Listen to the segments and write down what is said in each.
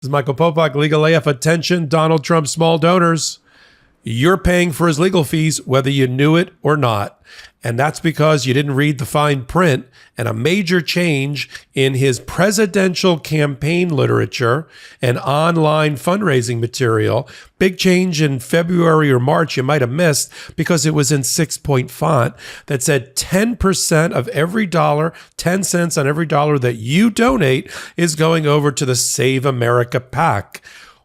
This is Michael Popak, Legal AF. Attention, Donald Trump small donors. You're paying for his legal fees, whether you knew it or not. And that's because you didn't read the fine print. And a major change in his presidential campaign literature and online fundraising material, big change in February or March you might have missed because it was in 6-point font that said 10% of every dollar, 10 cents on every dollar that you donate is going over to the Save America PAC.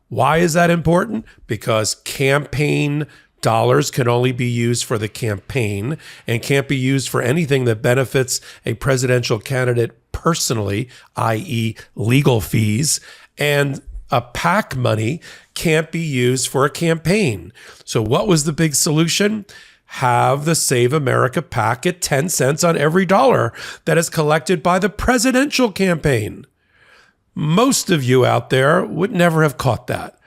Why is that important? Because campaign dollars can only be used for the campaign and can't be used for anything that benefits a presidential candidate personally, i.e. legal fees. And a PAC money can't be used for a campaign. So what was the big solution? Have the Save America PAC at 10 cents on every dollar that is collected by the presidential campaign. Most of you out there would never have caught that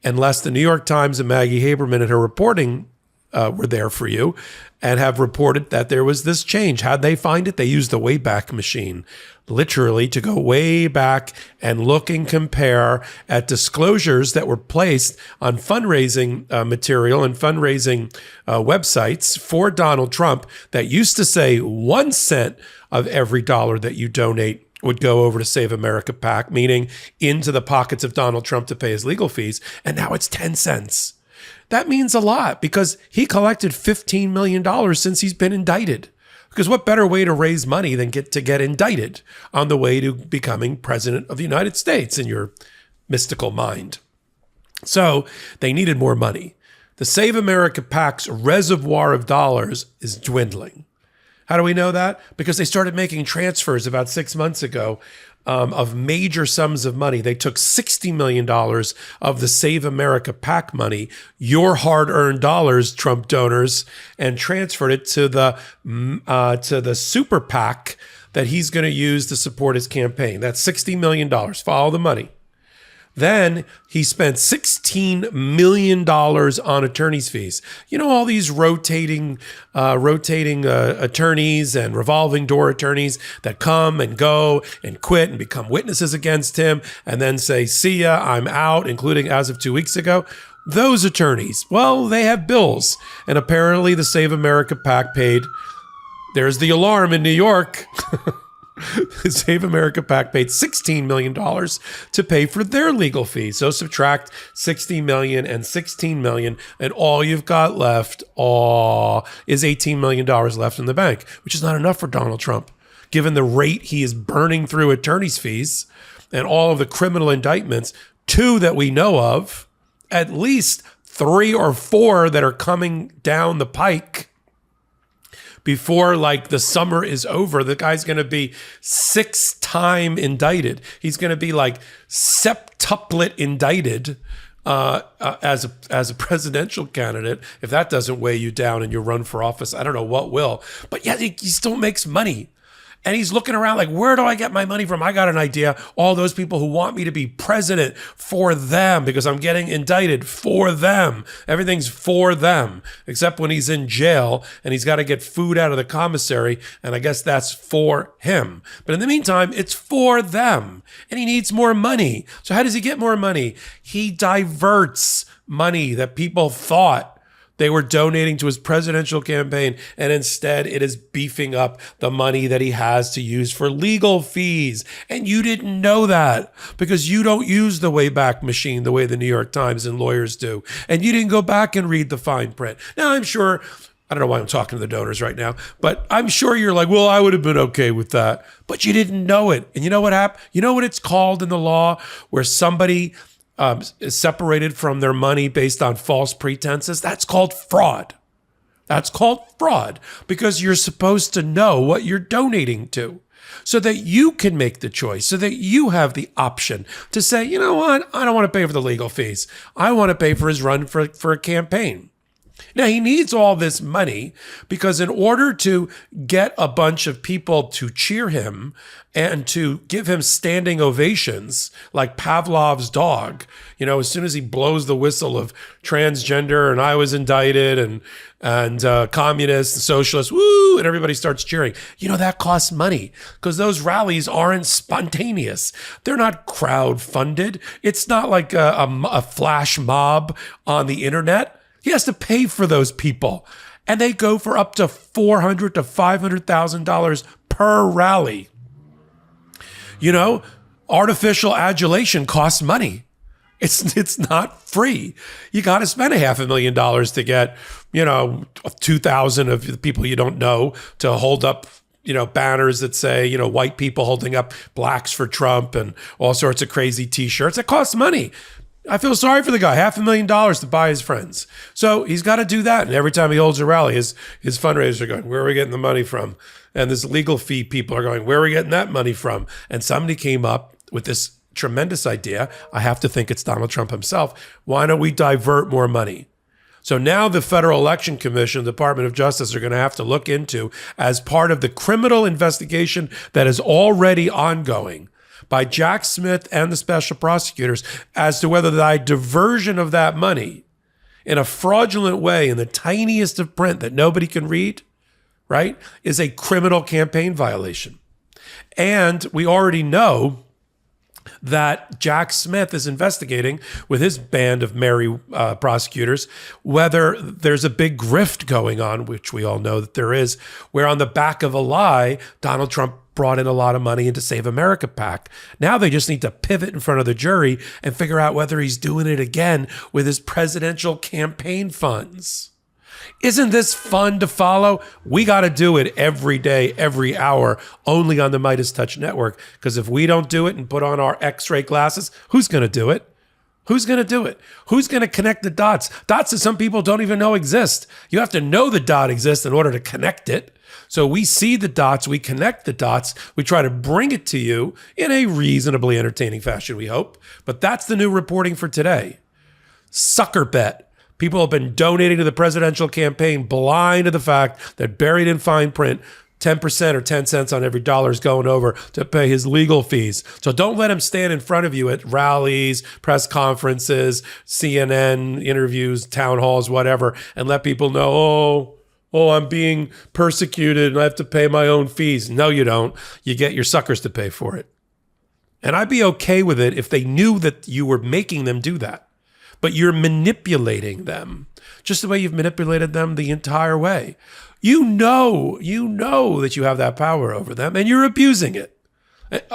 unless the New York Times and Maggie Haberman and her reporting were there for you and have reported that there was this change. How'd they find it? They used the Wayback Machine, literally, to go way back and look and compare at disclosures that were placed on fundraising material and fundraising websites for Donald Trump that used to say 1 cent of every dollar that you donate would go over to Save America PAC, meaning into the pockets of Donald Trump to pay his legal fees. And now it's 10 cents. That means a lot because he collected $15 million since he's been indicted. Because what better way to raise money than to get indicted on the way to becoming president of the United States in your mystical mind? So they needed more money. The Save America PAC's reservoir of dollars is dwindling. How do we know that? Because they started making transfers about 6 months ago of major sums of money. They took $60 million of the Save America PAC money, your hard-earned dollars, Trump donors, and transferred it to the super PAC that he's going to use to support his campaign. That's $60 million. Follow the money. Then he spent $16 million on attorney's fees. You know, all these rotating attorneys and revolving door attorneys that come and go and quit and become witnesses against him and then say, see ya, I'm out, including as of 2 weeks ago. Those attorneys, well, they have bills. And apparently the Save America PAC paid, there's the alarm in New York. The Save America PAC paid $16 million to pay for their legal fees. So subtract $60 million and $16 million, and all you've got left is $18 million left in the bank, which is not enough for Donald Trump, given the rate he is burning through attorney's fees and all of the criminal indictments, 2 that we know of, at least 3 or 4 that are coming down the pike. Before the summer is over, the guy's going to be 6-time indicted. He's going to be septuplet indicted as a presidential candidate. If that doesn't weigh you down and you run for office, I don't know what will. But yet he still makes money. And he's looking around where do I get my money from? I got an idea. All those people who want me to be president, for them, because I'm getting indicted, for them. Everything's for them, except when he's in jail and he's got to get food out of the commissary. And I guess that's for him. But in the meantime, it's for them. And he needs more money. So how does he get more money? He diverts money that people thought they were donating to his presidential campaign, and instead it is beefing up the money that he has to use for legal fees. And you didn't know that because you don't use the Wayback Machine the way the New York Times and lawyers do. And you didn't go back and read the fine print. Now, I'm sure, I don't know why I'm talking to the donors right now, but I'm sure you're well, I would have been okay with that. But you didn't know it. And you know what happened? You know what it's called in the law where somebody is separated from their money based on false pretenses? That's called fraud. That's called fraud because you're supposed to know what you're donating to so that you can make the choice, so that you have the option to say, you know what, I don't want to pay for the legal fees. I want to pay for his run for a campaign. Now, he needs all this money because in order to get a bunch of people to cheer him and to give him standing ovations like Pavlov's dog, as soon as he blows the whistle of transgender and I was indicted and communists and socialists, woo, and everybody starts cheering. That costs money because those rallies aren't spontaneous. They're not crowd-funded. It's not like a flash mob on the internet. He has to pay for those people. And they go for up to $400,000 to $500,000 per rally. Artificial adulation costs money. It's not free. You got to spend $500,000 to get, 2,000 of the people you don't know to hold up, banners that say, white people holding up blacks for Trump and all sorts of crazy t-shirts. It costs money. I feel sorry for the guy, $500,000 to buy his friends. So he's got to do that. And every time he holds a rally, his fundraisers are going, where are we getting the money from? And this legal fee people are going, where are we getting that money from? And somebody came up with this tremendous idea. I have to think it's Donald Trump himself. Why don't we divert more money? So now the Federal Election Commission, the Department of Justice are going to have to look into, as part of the criminal investigation that is already ongoing by Jack Smith and the special prosecutors, as to whether the diversion of that money in a fraudulent way in the tiniest of print that nobody can read, right, is a criminal campaign violation. And we already know that Jack Smith is investigating with his band of merry prosecutors whether there's a big grift going on, which we all know that there is, where on the back of a lie, Donald Trump brought in a lot of money into Save America PAC. Now they just need to pivot in front of the jury and figure out whether he's doing it again with his presidential campaign funds. Isn't this fun to follow? We got to do it every day, every hour, only on the MeidasTouch network. Because if we don't do it and put on our X-ray glasses, who's going to do it? Who's going to do it? Who's going to connect the dots? Dots that some people don't even know exist. You have to know the dot exists in order to connect it. So we see the dots, we connect the dots, we try to bring it to you in a reasonably entertaining fashion, we hope. But that's the new reporting for today. Sucker bet. People have been donating to the presidential campaign blind to the fact that buried in fine print, 10% or 10 cents on every dollar is going over to pay his legal fees. So don't let him stand in front of you at rallies, press conferences, CNN interviews, town halls, whatever, and let people know, I'm being persecuted and I have to pay my own fees. No, you don't. You get your suckers to pay for it. And I'd be okay with it if they knew that you were making them do that. But you're manipulating them just the way you've manipulated them the entire way. You know that you have that power over them and you're abusing it.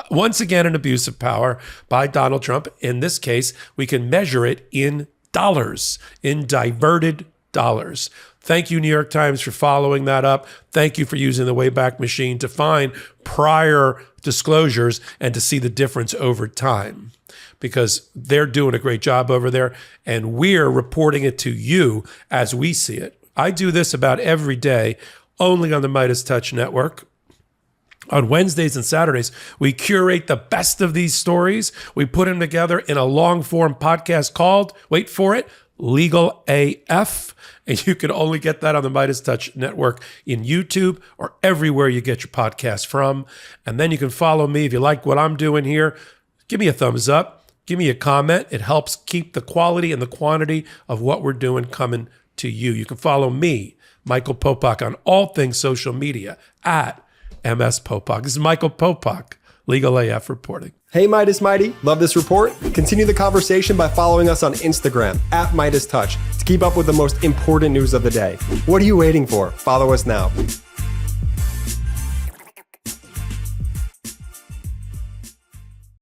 Once again, an abuse of power by Donald Trump. In this case, we can measure it in dollars, in diverted dollars. Thank you, New York Times, for following that up. Thank you for using the Wayback Machine to find prior disclosures and to see the difference over time, because they're doing a great job over there and we're reporting it to you as we see it. I do this about every day, only on the MeidasTouch network. On Wednesdays and Saturdays, we curate the best of these stories. We put them together in a long-form podcast called, wait for it, Legal AF. And you can only get that on the MeidasTouch network in YouTube or everywhere you get your podcast from. And then you can follow me. If you like what I'm doing here, give me a thumbs up. Give me a comment. It helps keep the quality and the quantity of what we're doing coming to you. You can follow me, Michael Popak, on all things social media at MS Popak. This is Michael Popak, Legal AF reporting. Hey, Meidas Mighty, love this report? Continue the conversation by following us on Instagram at MeidasTouch to keep up with the most important news of the day. What are you waiting for? Follow us now.